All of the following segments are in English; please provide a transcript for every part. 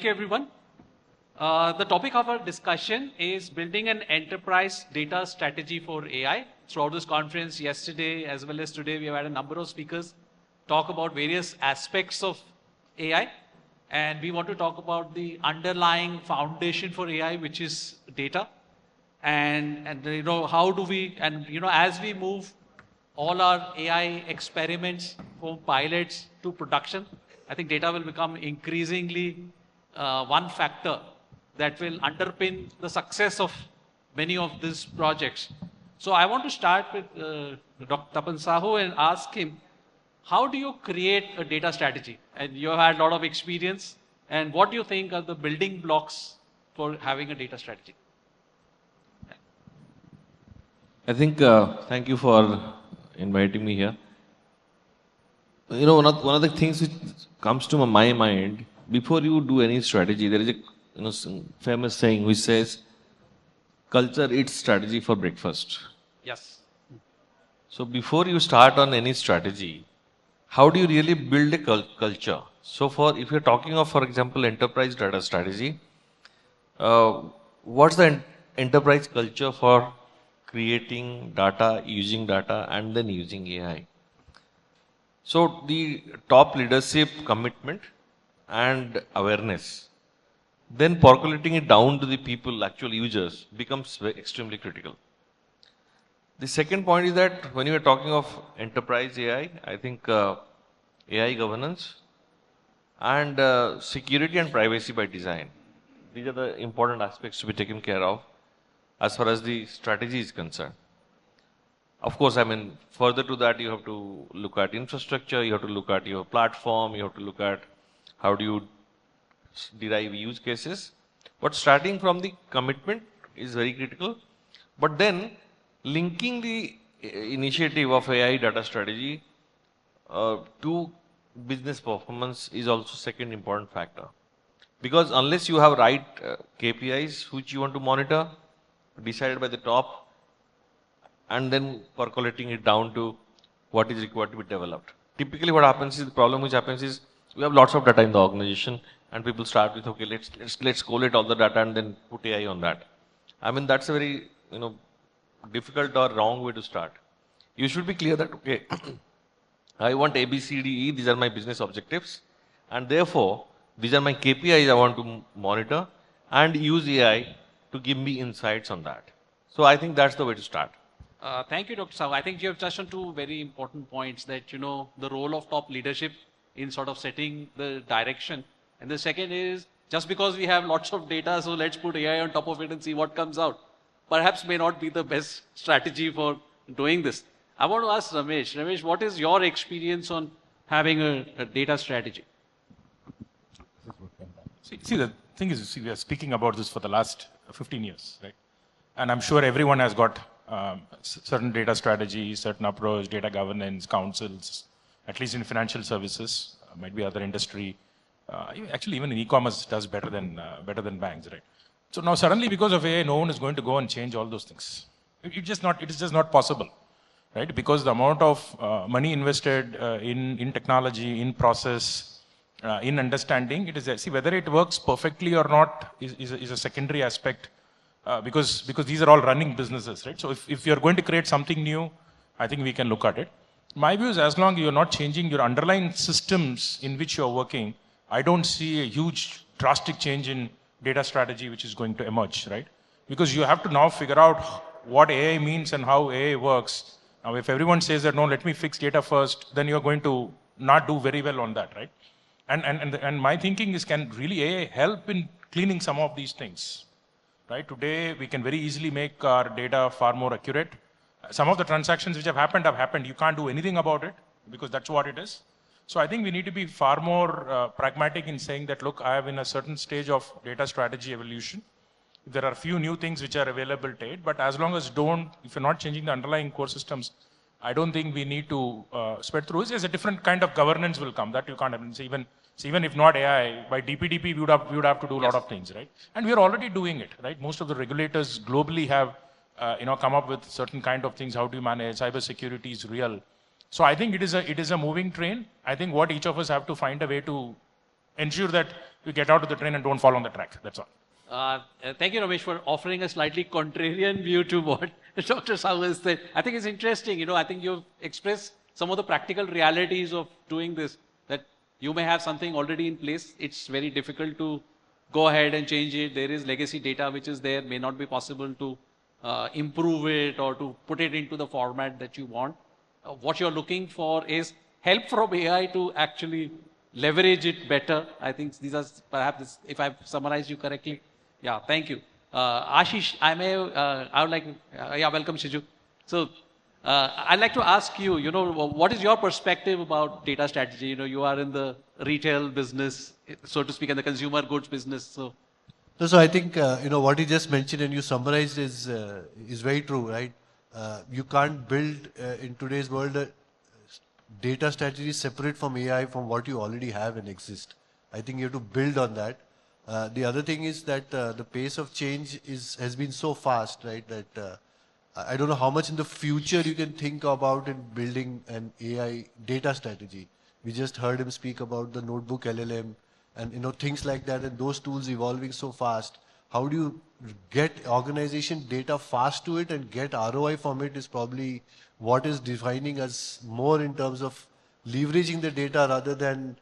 Thank you, everyone. The topic of our discussion is building an enterprise data strategy for AI. Throughout this conference yesterday as well as today, we have had a number of speakers talk about various aspects of AI. And we want to talk about the underlying foundation for AI, which is data. And how do we, as we move all our AI experiments from pilots to production, I think data will become increasingly one factor that will underpin the success of many of these projects. So I want to start with Dr. Tapan Sahu and ask him, how do you create a data strategy? And you have had a lot of experience. And what do you think are the building blocks for having a data strategy? I think, thank you for inviting me here. You know, one of the things which comes to my mind, before you do any strategy, there is a famous saying which says, culture eats strategy for breakfast. Yes. So before you start on any strategy, how do you really build a culture? So if you're talking of, for example, enterprise data strategy, what's the enterprise culture for creating data, using data, and then using AI? So the top leadership commitment and awareness, then percolating it down to the people, actual users, becomes extremely critical. The second point is that when you are talking of enterprise AI, I think AI governance and security and privacy by design, these are the important aspects to be taken care of as far as the strategy is concerned. Of course, I mean, further to that, you have to look at infrastructure, you have to look at your platform, you have to look at how do you derive use cases. But starting from the commitment is very critical. But then linking the initiative of AI data strategy to business performance is also second important factor. Because unless you have right KPIs which you want to monitor, decided by the top, and then percolating it down to what is required to be developed. Typically what happens is, the problem which happens is, we have lots of data in the organization and people start with, okay, let's collate all the data and then put AI on that. I mean, that's a very, difficult or wrong way to start. You should be clear that, okay, I want A, B, C, D, E, these are my business objectives. And therefore, these are my KPIs I want to monitor and use AI to give me insights on that. So I think that's the way to start. Thank you, Dr. Sahu. I think you have touched on two very important points that, the role of top leadership in sort of setting the direction. And the second is, just because we have lots of data, so let's put AI on top of it and see what comes out. Perhaps may not be the best strategy for doing this. I want to ask Ramesh. Ramesh, what is your experience on having a data strategy? See, the thing is, we are speaking about this for the last 15 years, right? And I'm sure everyone has got certain data strategy, certain approach, data governance, councils, at least in financial services, might be other industry. Actually, even in e-commerce does better than banks, right? So now suddenly, because of AI, no one is going to go and change all those things. It is just not possible, right? Because the amount of money invested in technology, in process, in understanding, it is, see, whether it works perfectly or not is a secondary aspect. Because these are all running businesses, right? So if you're going to create something new, I think we can look at it. My view is, as long as you're not changing your underlying systems in which you're working, I don't see a huge drastic change in data strategy which is going to emerge, right? Because you have to now figure out what AI means and how AI works. Now, if everyone says that, no, let me fix data first, then you're going to not do very well on that, right? And my thinking is, can really AI help in cleaning some of these things? Right? Today, we can very easily make our data far more accurate. Some of the transactions which have happened. You can't do anything about it because that's what it is. So I think we need to be far more pragmatic in saying that, look, I am in a certain stage of data strategy evolution. There are a few new things which are available to it, but as long as if you're not changing the underlying core systems, I don't think we need to spread through. There's a different kind of governance will come that you can't even. So even if not AI, by DPDP, we would have to do a lot of things, right? And we are already doing it, right? Most of the regulators globally have, come up with certain kind of things. How do you manage? Cybersecurity is real. So I think it is a moving train. I think what each of us have to find a way to ensure that you get out of the train and don't fall on the track. That's all. Thank you, Ramesh, for offering a slightly contrarian view to what Dr. Sawant said. I think it's interesting. You know, I think you've expressed some of the practical realities of doing this. That you may have something already in place. It's very difficult to go ahead and change it. There is legacy data which is there. May not be possible to improve it or to put it into the format that you want. What you're looking for is help from AI to actually leverage it better. I think these are perhaps, if I've summarized you correctly. Yeah, thank you. Ashish, I would like, yeah, welcome Shiju. So I'd like to ask you, you know, what is your perspective about data strategy? You know, you are in the retail business, so to speak, and the consumer goods business. So I think, you know, what you just mentioned and you summarized is very true, right? You can't build in today's world a data strategy separate from AI from what you already have and exist. I think you have to build on that. The other thing is that the pace of change has been so fast, right? That I don't know how much in the future you can think about in building an AI data strategy. We just heard him speak about the notebook LLM and, you know, things like that, and those tools evolving so fast. How do you get organization data fast to it and get ROI from it is probably what is defining us more in terms of leveraging the data rather than,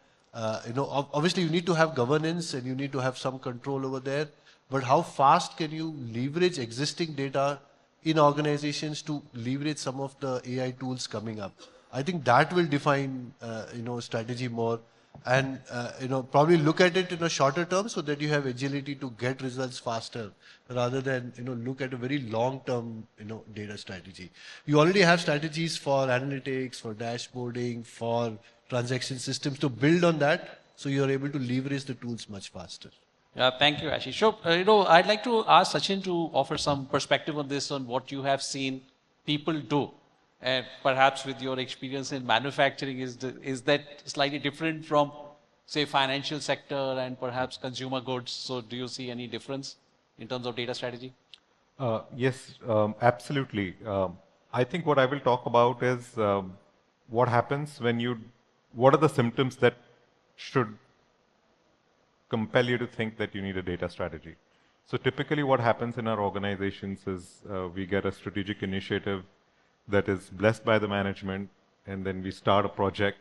you know, obviously you need to have governance and you need to have some control over there, but how fast can you leverage existing data in organizations to leverage some of the AI tools coming up? I think that will define, you know, strategy more, and you know, probably look at it in a shorter term so that you have agility to get results faster rather than, you know, look at a very long term, you know, data strategy. You already have strategies for analytics, for dashboarding, for transaction systems to build on that, so you are able to leverage the tools much faster. Thank you, Ashish. So, you know, I'd like to ask Sachin to offer some perspective on this, on what you have seen people do. And perhaps with your experience in manufacturing, is that slightly different from, say, financial sector and perhaps consumer goods? So do you see any difference in terms of data strategy? Yes, absolutely. I think what I will talk about is what happens when what are the symptoms that should compel you to think that you need a data strategy. So typically what happens in our organizations is we get a strategic initiative that is blessed by the management, and then we start a project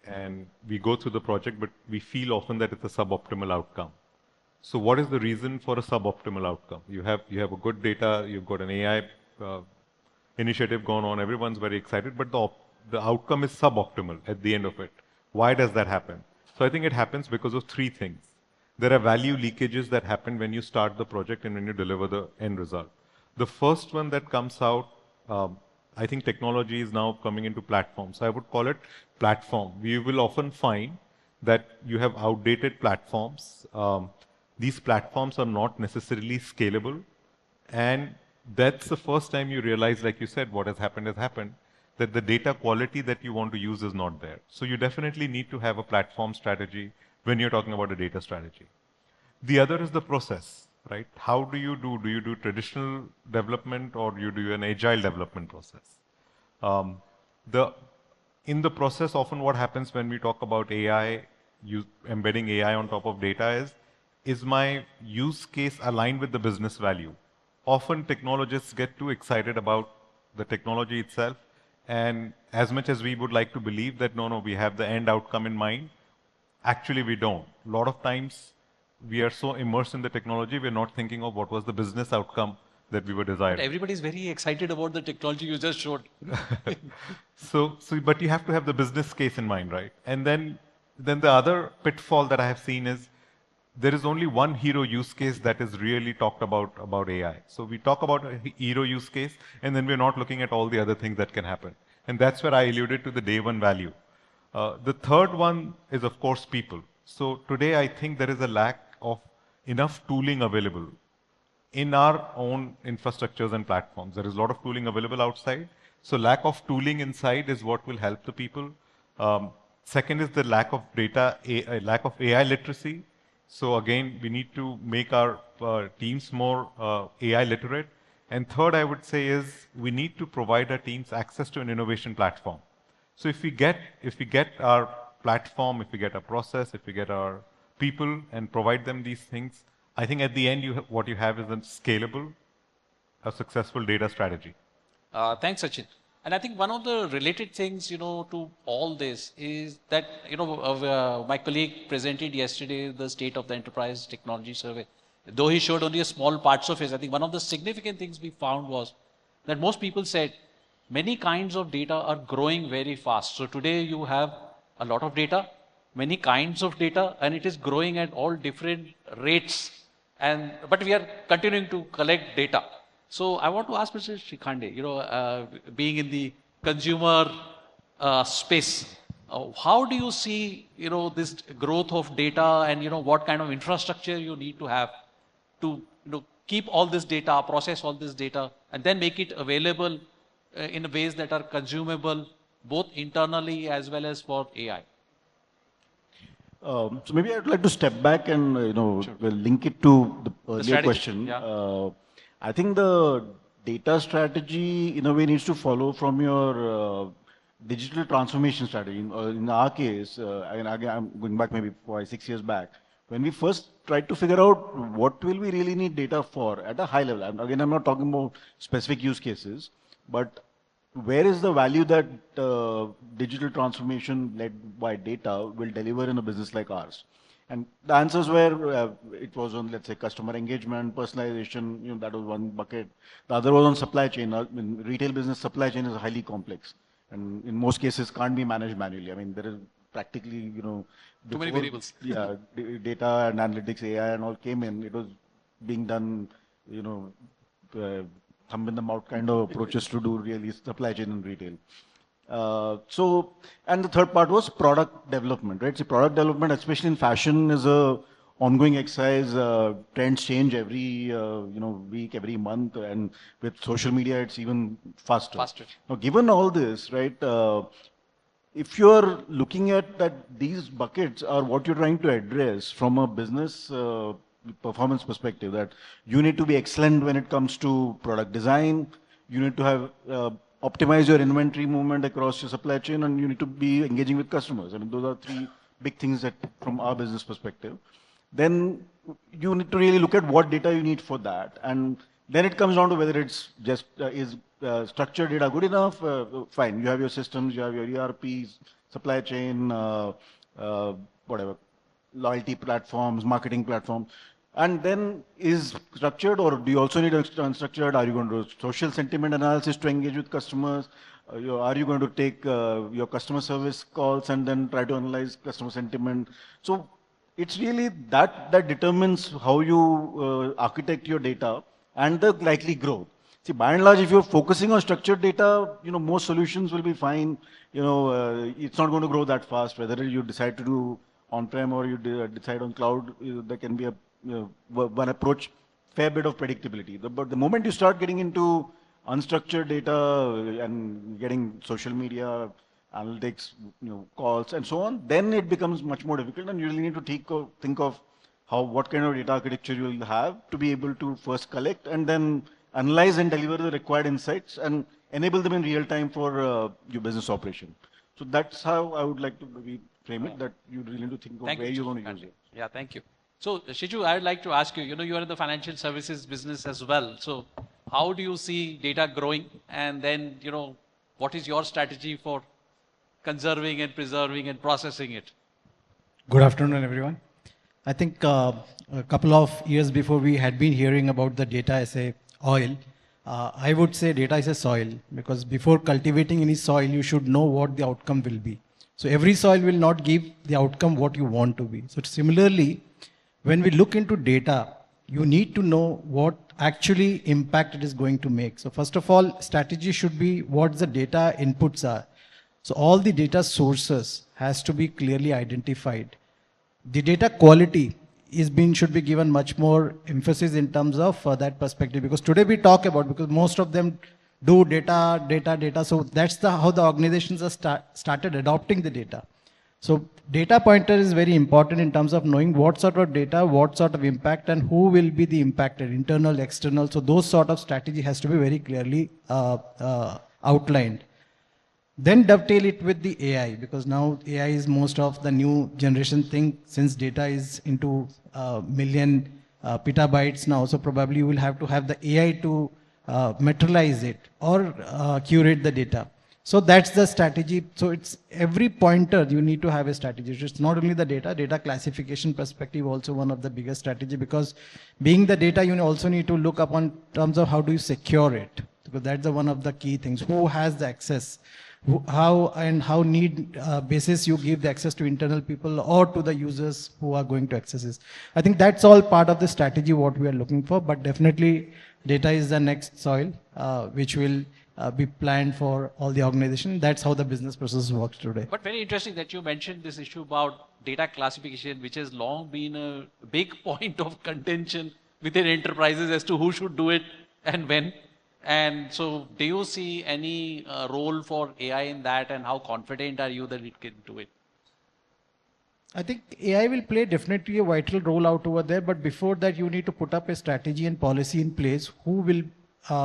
and we go through the project, but we feel often that it's a suboptimal outcome. So what is the reason for a suboptimal outcome? You have a good data, you've got an AI initiative going on, everyone's very excited, but the outcome is suboptimal at the end of it. Why does that happen? So I think it happens because of three things. There are value leakages that happen when you start the project and when you deliver the end result. The first one that comes out, I think technology is now coming into platforms. So I would call it platform. We will often find that you have outdated platforms. These platforms are not necessarily scalable. And that's the first time you realize, like you said, what has happened, that the data quality that you want to use is not there. So you definitely need to have a platform strategy when you're talking about a data strategy. The other is the process. Right? How do you do traditional development or you do an agile development process? In the process, often what happens when we talk about AI, embedding AI on top of data is my use case aligned with the business value? Often technologists get too excited about the technology itself, and as much as we would like to believe that no, we have the end outcome in mind, actually we don't. A lot of times, we are so immersed in the technology, we're not thinking of what was the business outcome that we were desiring. But everybody's very excited about the technology you just showed. But you have to have the business case in mind, right? And then the other pitfall that I have seen is there is only one hero use case that is really talked about AI. So we talk about a hero use case, and then we're not looking at all the other things that can happen. And that's where I alluded to the day one value. The third one is, of course, people. So today, I think there is a lack of enough tooling available in our own infrastructures and platforms. There is a lot of tooling available outside. So lack of tooling inside is what will help the people. Second is the lack of lack of AI literacy. So again, we need to make our teams more AI literate. And third, I would say is we need to provide our teams access to an innovation platform. So if we get our platform, if we get our process, if we get our people and provide them these things, I think at the end, what you have is a scalable, a successful data strategy. Thanks, Sachin. And I think one of the related things, to all this is that, my colleague presented yesterday the state of the enterprise technology survey. Though he showed only a small parts of it, I think one of the significant things we found was that most people said many kinds of data are growing very fast. So today you have a lot of data, many kinds of data, and it is growing at all different rates. But we are continuing to collect data. So I want to ask Mr. Shikhande, being in the consumer space, how do you see, this growth of data and, what kind of infrastructure you need to have to, keep all this data, process all this data, and then make it available in ways that are consumable, both internally as well as for AI? So maybe I'd like to step back and, link it to the earlier strategy, question. yeah. I think the data strategy, in a way, needs to follow from your digital transformation strategy. In our case, and again, I'm going back maybe 5-6 years back, when we first tried to figure out what will we really need data for at a high level. Again, I'm not talking about specific use cases, but where is the value that digital transformation led by data will deliver in a business like ours? And the answers were, it was on, let's say, customer engagement, personalization, that was one bucket. The other was on supply chain. In retail business, supply chain is highly complex. And in most cases, can't be managed manually. I mean, there is practically, too many variables. Yeah, data and analytics, AI and all came in. It was being done, thumb in the mouth kind of approaches to do really supply chain and retail. And the third part was product development, right? So product development, especially in fashion, is a ongoing exercise. Trends change every, week, every month, and with social media, it's even faster. Now, given all this, right, if you're looking at that these buckets are what you're trying to address from a business performance perspective, that you need to be excellent when it comes to product design, you need to have optimize your inventory movement across your supply chain, and you need to be engaging with customers. I mean, those are three big things that from our business perspective. Then you need to really look at what data you need for that. And then it comes down to whether it's just, is structured data good enough? Fine, you have your systems, you have your ERPs, supply chain, whatever, loyalty platforms, marketing platforms. And then is structured, or do you also need unstructured? Are you going to do social sentiment analysis to engage with customers? Are you going to take your customer service calls and then try to analyze customer sentiment? So it's really that determines how you architect your data and the likely growth. See, by and large, if you're focusing on structured data, most solutions will be fine. It's not going to grow that fast. Whether you decide to do on-prem or you decide on cloud, there can be one approach, fair bit of predictability. But the moment you start getting into unstructured data and getting social media, analytics, calls and so on, then it becomes much more difficult, and you really need to think of what kind of data architecture you will have to be able to first collect and then analyze and deliver the required insights and enable them in real time for your business operation. So that's how I would like to frame it, that you really need to think of where you're going to use it. Yeah, thank you. So, Shiju, I'd like to ask you, you are in the financial services business as well. So, how do you see data growing? And then, what is your strategy for conserving and preserving and processing it? Good afternoon, everyone. I think a couple of years before we had been hearing about the data as a oil. I would say data is a soil, because before cultivating any soil, you should know what the outcome will be. So every soil will not give the outcome what you want to be. So similarly, when we look into data, you need to know what actually impact it is going to make. So first of all, strategy should be what the data inputs are. So all the data sources has to be clearly identified. The data quality should be given much more emphasis in terms of that perspective, because today we talk about, because most of them do data. So that's how the organizations are started adopting the data. So data pointer is very important in terms of knowing what sort of data, what sort of impact, and who will be the impacted, internal, external. So those sort of strategy has to be very clearly outlined. then dovetail it with the AI, because now AI is most of the new generation thing, since data is into million petabytes now, so probably you will have to have the AI to materialize it or curate the data. So that's the strategy. So it's every pointer you need to have a strategy. It's not only the data classification perspective also one of the biggest strategy, because being the data, you also need to look upon terms of how do you secure it, because that's the one of the key things. Who has the access? How need basis you give the access to internal people or to the users who are going to access this. I think that's all part of the strategy what we are looking for, but definitely data is the next soil which will be planned for all the organization. That's how the business process works today. But very interesting that you mentioned this issue about data classification, which has long been a big point of contention within enterprises as to who should do it and when. And so do you see any role for AI in that, and how confident are you that it can do it? I think AI will play definitely a vital role out over there, but before that you need to put up a strategy and policy in place who will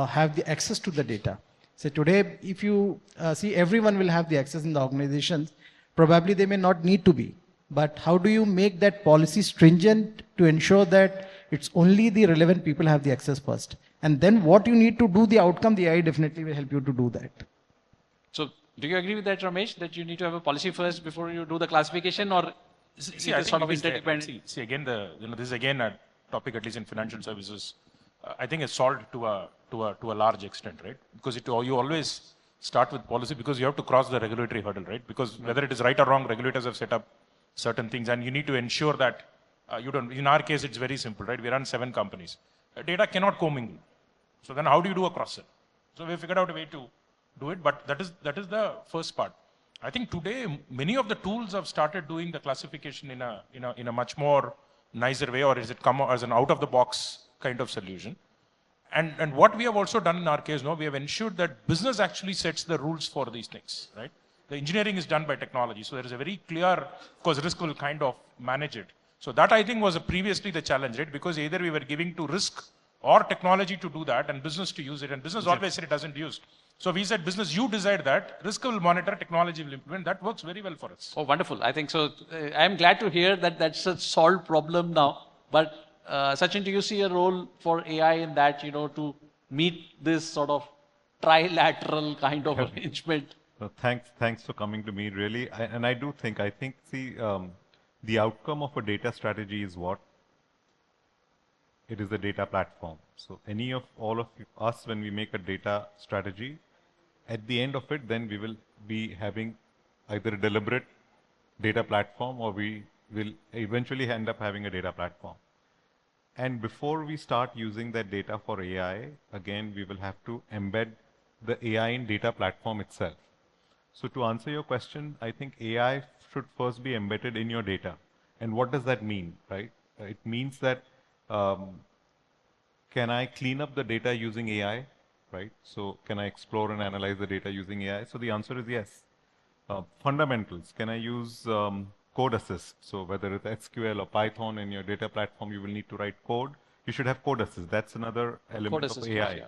have the access to the data. So today, if you see, everyone will have the access in the organizations. Probably they may not need to be, but how do you make that policy stringent to ensure that it's only the relevant people have the access first? And then what you need to do, the outcome, the AI definitely will help you to do that. So do you agree with that, Ramesh, that you need to have a policy first before you do the classification, or See, it I is think sort of it is there. interdependent? See, again, this is again a topic, at least in financial services. I think it's solved to a large extent, right? Because you always start with policy, because you have to cross the regulatory hurdle, right? Because whether it is right or wrong, regulators have set up certain things, and you need to ensure that you don't. In our case, it's very simple, right? We run 7 companies. Data cannot commingle. So then, how do you do a cross-sell? So we figured out a way to do it, but that is the first part. I think today many of the tools have started doing the classification in a much more nicer way, or is it come as an out-of-the-box kind of solution? And what we have also done in our case, no, we have ensured that business actually sets the rules for these things, right? The engineering is done by technology, so there is a very clear, of course, risk will kind of manage it. So that I think was previously the challenge, right? Because either we were giving to risk or technology to do that and business to use it, and business always said it doesn't use. So we said, business, you decide that, risk will monitor, technology will implement. That works very well for us. Oh, wonderful. I think so. I'm glad to hear that that's a solved problem now. But Sachin, do you see a role for AI in that, to meet this sort of trilateral kind of arrangement? Thanks for coming to me, really. I think, the outcome of a data strategy is what? It is the data platform. So all of us, when we make a data strategy, at the end of it, then we will be having either a deliberate data platform, or we will eventually end up having a data platform. And before we start using that data for AI, again, we will have to embed the AI in data platform itself. So to answer your question, I think AI should first be embedded in your data. And what does that mean, right? It means that can I clean up the data using AI, right? So can I explore and analyze the data using AI? So the answer is yes. Fundamentals, can I use code assist? So whether it's SQL or Python in your data platform, you will need to write code. You should have code assist. That's another element of AI. Yeah.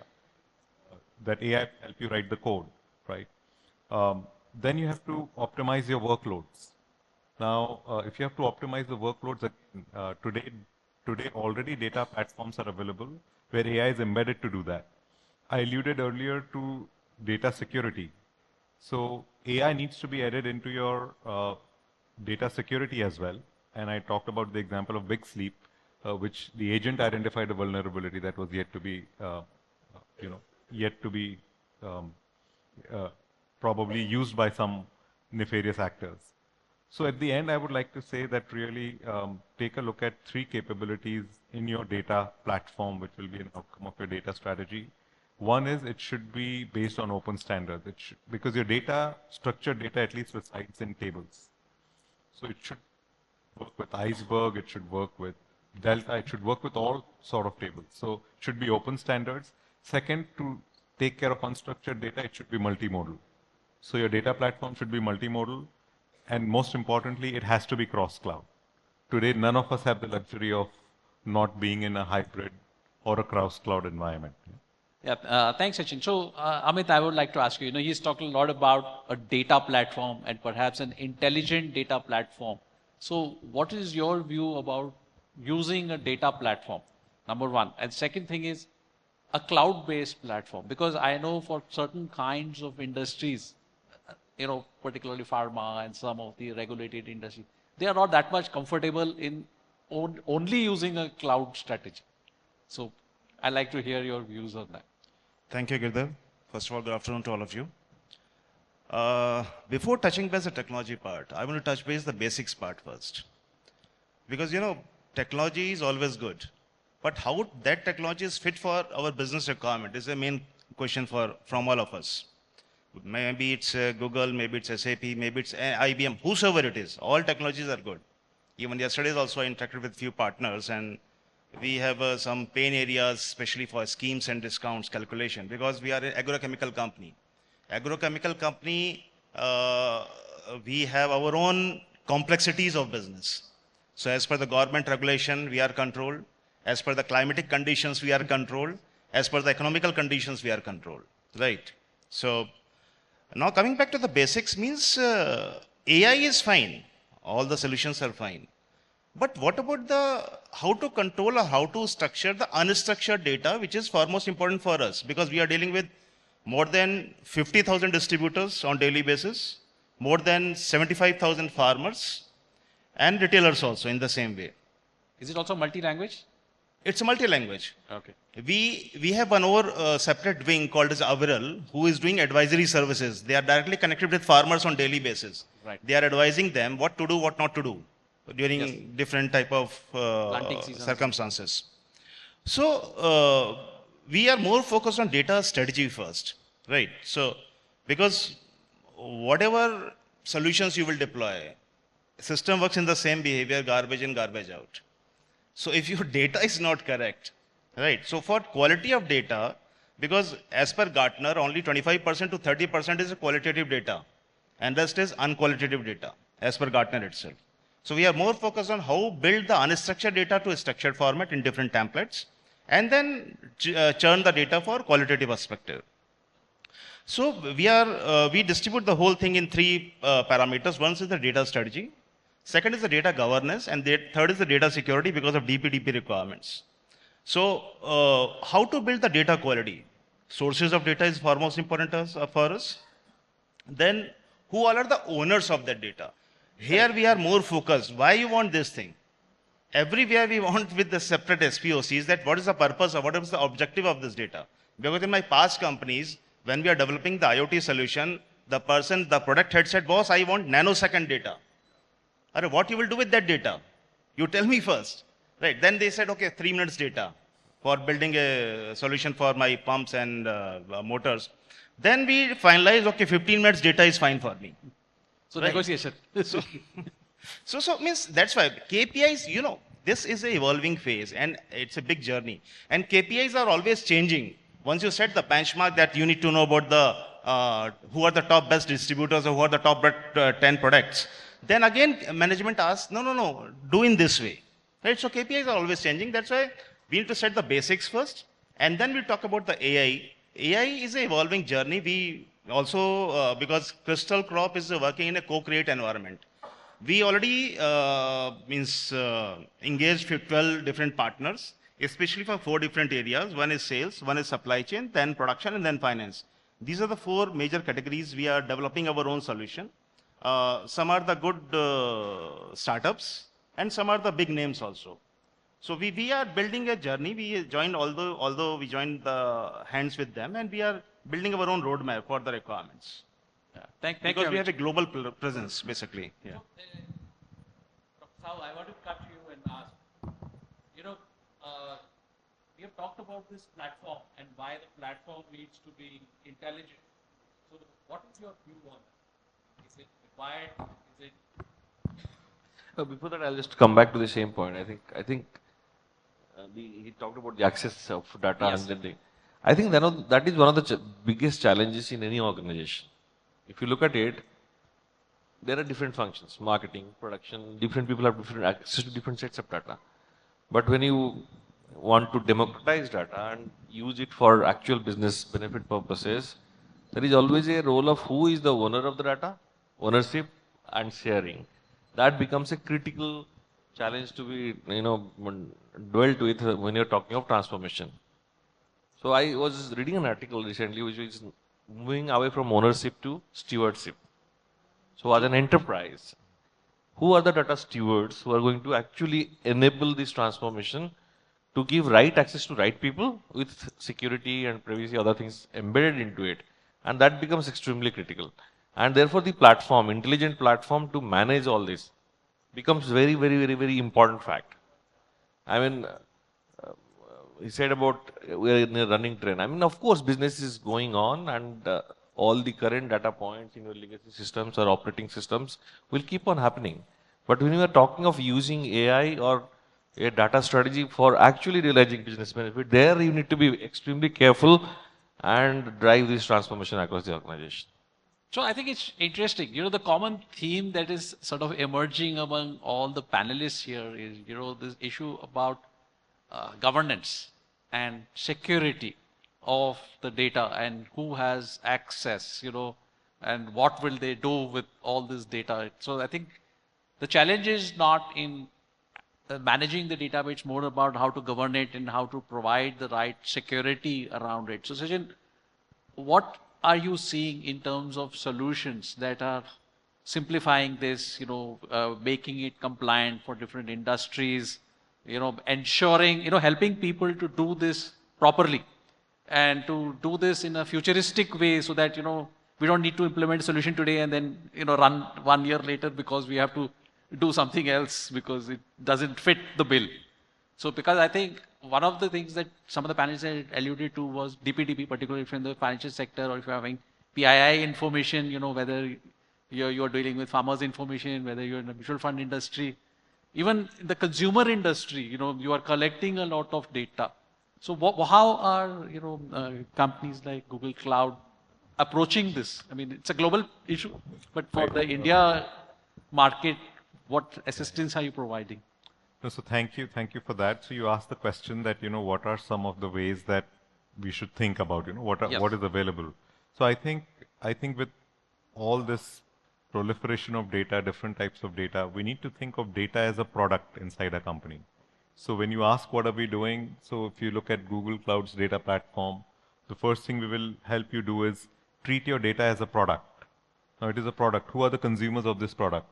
That AI will help you write the code, right? Then you have to optimize your workloads. Now, if you have to optimize the workloads, today already data platforms are available where AI is embedded to do that. I alluded earlier to data security. So AI needs to be added into your data security as well. And I talked about the example of Big Sleep, which the agent identified a vulnerability that was yet to be probably used by some nefarious actors. So at the end, I would like to say that really take a look at 3 capabilities in your data platform, which will be an outcome of your data strategy. One is it should be based on open standards. Because your data, structured data at least resides in tables. So it should work with Iceberg, it should work with Delta, it should work with all sort of tables. So it should be open standards. Second, to take care of unstructured data, it should be multimodal. So your data platform should be multimodal. And most importantly, it has to be cross-cloud. Today, none of us have the luxury of not being in a hybrid or a cross-cloud environment. Yeah, thanks, Sachin. So, Amit, I would like to ask you, he's talking a lot about a data platform and perhaps an intelligent data platform. So, what is your view about using a data platform? Number one. And second thing is a cloud-based platform, because I know for certain kinds of industries, particularly pharma and some of the regulated industries, they are not that much comfortable in only using a cloud strategy. So, I'd like to hear your views on that. Thank you, Girdhar. First of all, good afternoon to all of you. Before touching base the technology part, I want to touch base the basics part first. Because, technology is always good. But how that technology is fit for our business requirement is the main question from all of us. Maybe it's Google, maybe it's SAP, maybe it's IBM, whosoever it is. All technologies are good. Even yesterday also I interacted with few partners, and we have some pain areas, especially for schemes and discounts calculation, because we are an agrochemical company. Agrochemical company, we have our own complexities of business. So as per the government regulation, we are controlled. As per the climatic conditions, we are controlled. As per the economical conditions, we are controlled. Right? So now coming back to the basics means AI is fine. All the solutions are fine. But what about how to control or how to structure the unstructured data, which is far most important for us, because we are dealing with more than 50,000 distributors on daily basis, more than 75,000 farmers, and retailers also in the same way. Is it also multi-language? It's a multi-language. Okay. We have one more separate wing called as Aviral, who is doing advisory services. They are directly connected with farmers on daily basis. Right. They are advising them what to do, what not to do during different type of circumstances. So we are more focused on data strategy first, right? So because whatever solutions you will deploy, system works in the same behavior, garbage in, garbage out. So if your data is not correct, right? So for quality of data, because as per Gartner, only 25% to 30% is qualitative data, and rest is unqualitative data, as per Gartner itself. So we are more focused on how build the unstructured data to a structured format in different templates, and then churn the data for qualitative perspective. So we distribute the whole thing in three parameters. One is the data strategy. Second is the data governance, and third is the data security because of DPDP requirements. So how to build the data quality? Sources of data is far most important for us. Then who all are the owners of that data? Here we are more focused. Why you want this thing? Everywhere we want with the separate SPOCs that what is the purpose or what is the objective of this data? Because in my past companies, when we are developing the IoT solution, the product head said, boss, I want nanosecond data. What you will do with that data? You tell me first. Right. Then they said, okay, 3 minutes data for building a solution for my pumps and motors. Then we finalized, okay, 15 minutes data is fine for me. So negotiation. So means that's why KPIs, this is an evolving phase and it's a big journey. And KPIs are always changing. Once you set the benchmark that you need to know about who are the top best distributors or who are the top 10 products, then again management asks, no, do in this way. Right? So KPIs are always changing. That's why we need to set the basics first, and then we'll talk about the AI. AI is an evolving journey. We also, because Crystal Crop is working in a co-create environment. We already engaged 12 different partners, especially for 4 different areas. One is sales, one is supply chain, then production, and then finance. These are the 4 major categories. We are developing our own solution. Some are the good startups, and some are the big names also. So we are building a journey. We joined, although we joined the hands with them, and we are building our own roadmap for the requirements. Yeah. Thank because you. We have a global presence, basically. Yeah. Now I want to cut you and ask. We have talked about this platform and why the platform needs to be intelligent. So, what is your view on that? Is it required? Is it? Before that, I'll just come back to the same point. I think he talked about the access of data and then thing. I think that is one of the biggest challenges in any organization. If you look at it, there are different functions: marketing, production. Different people have different access to different sets of data. But when you want to democratize data and use it for actual business benefit purposes, there is always a role of who is the owner of the data, ownership and sharing. That becomes a critical challenge to be, dwelt with when you're talking of transformation. So I was reading an article recently which is moving away from ownership to stewardship. So as an enterprise, who are the data stewards who are going to actually enable this transformation to give right access to right people with security and privacy, other things embedded into it. And that becomes extremely critical. And therefore the platform, intelligent platform to manage all this becomes very important fact. I mean, he said about we are in a running trend. I mean, of course, business is going on and all the current data points in your legacy systems or operating systems will keep on happening. But when you are talking of using AI or a data strategy for actually realizing business benefit, there you need to be extremely careful and drive this transformation across the organization. So I think it's interesting. The common theme that is sort of emerging among all the panelists here is, this issue about governance and security of the data and who has access, and what will they do with all this data. So I think the challenge is not in managing the data, but it's more about how to govern it and how to provide the right security around it. So Sachin, what are you seeing in terms of solutions that are simplifying this, making it compliant for different industries, ensuring, helping people to do this properly and to do this in a futuristic way so that, we don't need to implement a solution today and then, run 1 year later because we have to do something else because it doesn't fit the bill. So because I think one of the things that some of the panelists had alluded to was DPDP, particularly if you're in the financial sector or if you're having PII information, whether you're dealing with farmers' information, whether you're in the mutual fund industry, even in the consumer industry, you are collecting a lot of data. So how are, companies like Google Cloud approaching this? I mean, it's a global issue, but for the India market, what assistance are you providing? No, so thank you for that. So you asked the question that, what are some of the ways that we should think about, what is available. So I think with all this proliferation of data, different types of data, we need to think of data as a product inside a company. So when you ask what are we doing, so if you look at Google Cloud's data platform, the first thing we will help you do is treat your data as a product. Now it is a product. Who are the consumers of this product?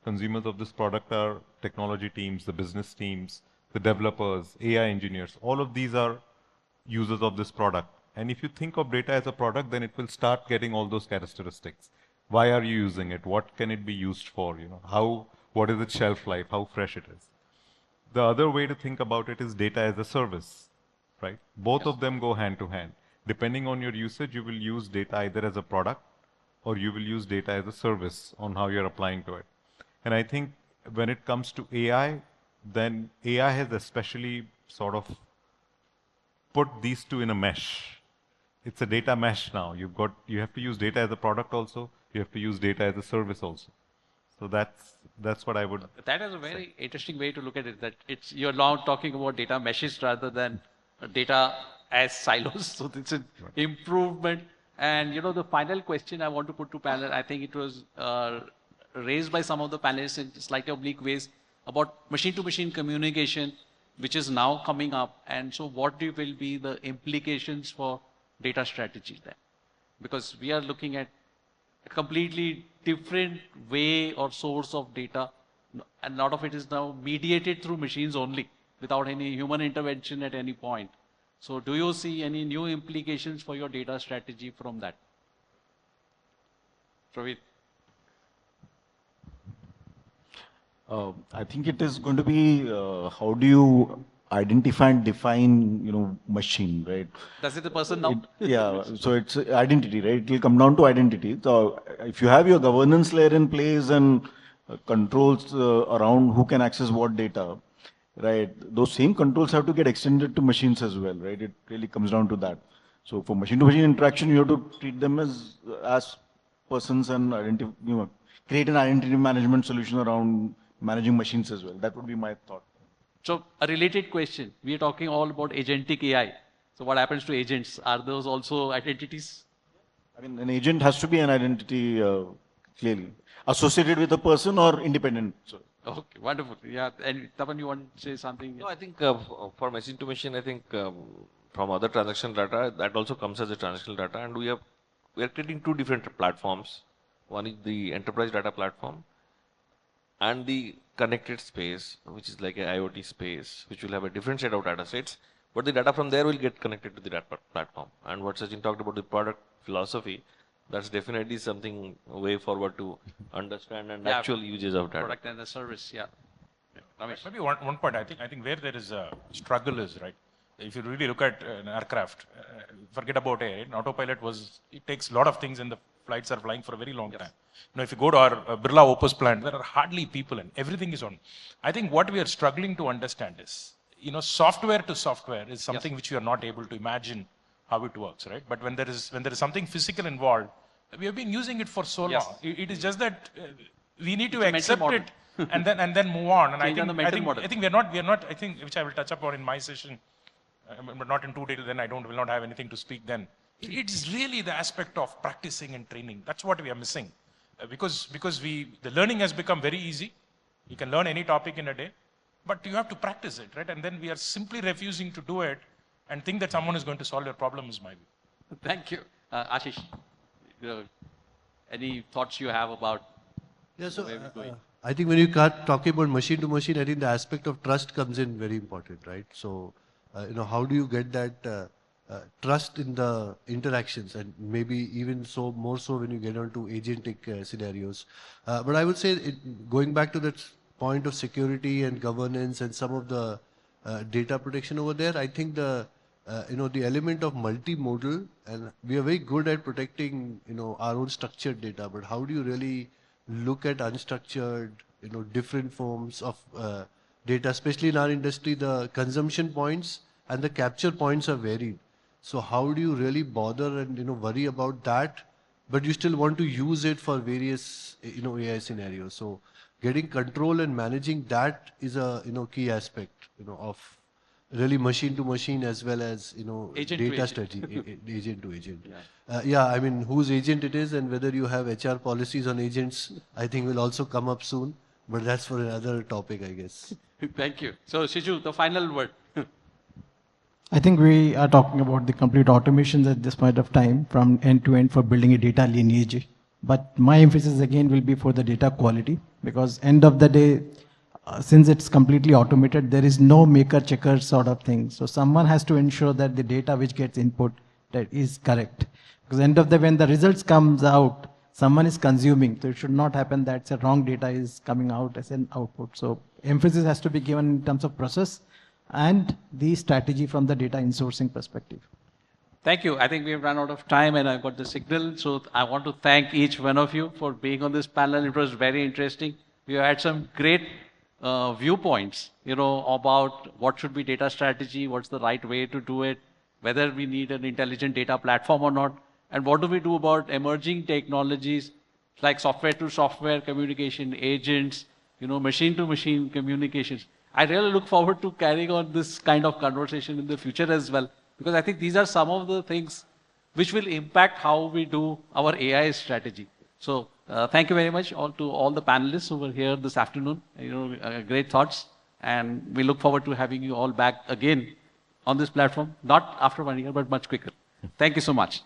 Consumers of this product are technology teams, the business teams, the developers, AI engineers. All of these are users of this product. And if you think of data as a product, then it will start getting all those characteristics. Why are you using it? What can it be used for? What is its shelf life? How fresh it is? The other way to think about it is data as a service, right? Both of them go hand to hand. Depending on your usage, you will use data either as a product or you will use data as a service on how you're applying to it. And I think when it comes to AI, then AI has especially sort of put these two in a mesh. It's a data mesh now. You have to use data as a product also. You have to use data as a service also. So that's what I would. That is a very interesting way to look at it. That you're now talking about data meshes rather than data as silos. So it's an improvement. And the final question I want to put to panel, I think it was raised by some of the panelists in slightly oblique ways about machine-to-machine communication, which is now coming up. And so what will be the implications for data strategy there? Because we are looking at a completely different way or source of data. And a lot of it is now mediated through machines only, without any human intervention at any point. So do you see any new implications for your data strategy from that? Praveen. I think it is going to be how do you identify and define, machine, right? Does it the person now? Yeah, so it's identity, right? It will come down to identity. So if you have your governance layer in place and controls around who can access what data, right? Those same controls have to get extended to machines as well, right? It really comes down to that. So for machine-to-machine interaction, you have to treat them as persons and create an identity management solution around managing machines as well. That would be my thought. So a related question, we are talking all about agentic AI. So what happens to agents? Are those also identities? I mean, an agent has to be an identity clearly associated with a person or independent. So. Okay, wonderful. Yeah, and Tapan, you want to say something? No, I think for machine to machine, I think from other transaction data, that also comes as a transactional data, and we are creating two different platforms. One is the enterprise data platform, and the connected space, which is like a IoT space, which will have a different set of data sets, but the data from there will get connected to the data platform. And what Sachin talked about the product philosophy, that's definitely something way forward to understand and actual uses of data. Product and the service, yeah. Ramesh. Maybe one point, I think where there is a struggle is, right, if you really look at an aircraft, forget about AI, right? Autopilot it takes a lot of things and the flights are flying for a very long time. You know, if you go to our Birla Opus plant, there are hardly people and everything is on. I think what we are struggling to understand is, you know, software to software is something which we are not able to imagine how it works, right? But when there is something physical involved, we have been using it for so long. It is just that we need to accept it and then move on. And I think we are not. I think, which I will touch upon in my session, but not in too detail. Then will not have anything to speak. Then it is really the aspect of practicing and training. That's what we are missing, because the learning has become very easy. You can learn any topic in a day, but you have to practice it, right? And then we are simply refusing to do it and think that someone is going to solve your problem. Is my view. Thank you, Ashish. Any thoughts you have about? Yeah, so I think when you start talking about machine to machine, I think the aspect of trust comes in very important, right? So, you know, how do you get that trust in the interactions, and maybe even more so when you get onto agentic scenarios. But I would say, going back to that point of security and governance and some of the data protection over there, I think the element of multimodal, and we are very good at protecting, our own structured data, but how do you really look at unstructured, different forms of data, especially in our industry, the consumption points and the capture points are varied. So how do you really bother and, worry about that, but you still want to use it for various, AI scenarios. So getting control and managing that is a, key aspect, of really machine to machine as well as, agent data strategy, agent to agent. Yeah, I mean, whose agent it is and whether you have HR policies on agents, I think will also come up soon, but that's for another topic, I guess. Thank you. So Shiju, the final word. I think we are talking about the complete automations at this point of time from end to end for building a data lineage. But my emphasis again will be for the data quality, because end of the day, since it's completely automated, there is no maker checker sort of thing. So someone has to ensure that the data which gets input that is correct. Because end of the when the results comes out, someone is consuming. So it should not happen that the wrong data is coming out as an output. So emphasis has to be given in terms of process and the strategy from the data insourcing perspective. Thank you. I think we've run out of time and I've got the signal. So I want to thank each one of you for being on this panel. It was very interesting. We had some great viewpoints, about what should be data strategy, what's the right way to do it, whether we need an intelligent data platform or not, and what do we do about emerging technologies like software to software communication, agents, machine to machine communications. I really look forward to carrying on this kind of conversation in the future as well, because I think these are some of the things which will impact how we do our AI strategy. So thank you very much to all the panelists who were here this afternoon. Great thoughts, and we look forward to having you all back again on this platform, not after 1 year, but much quicker. Thank you so much.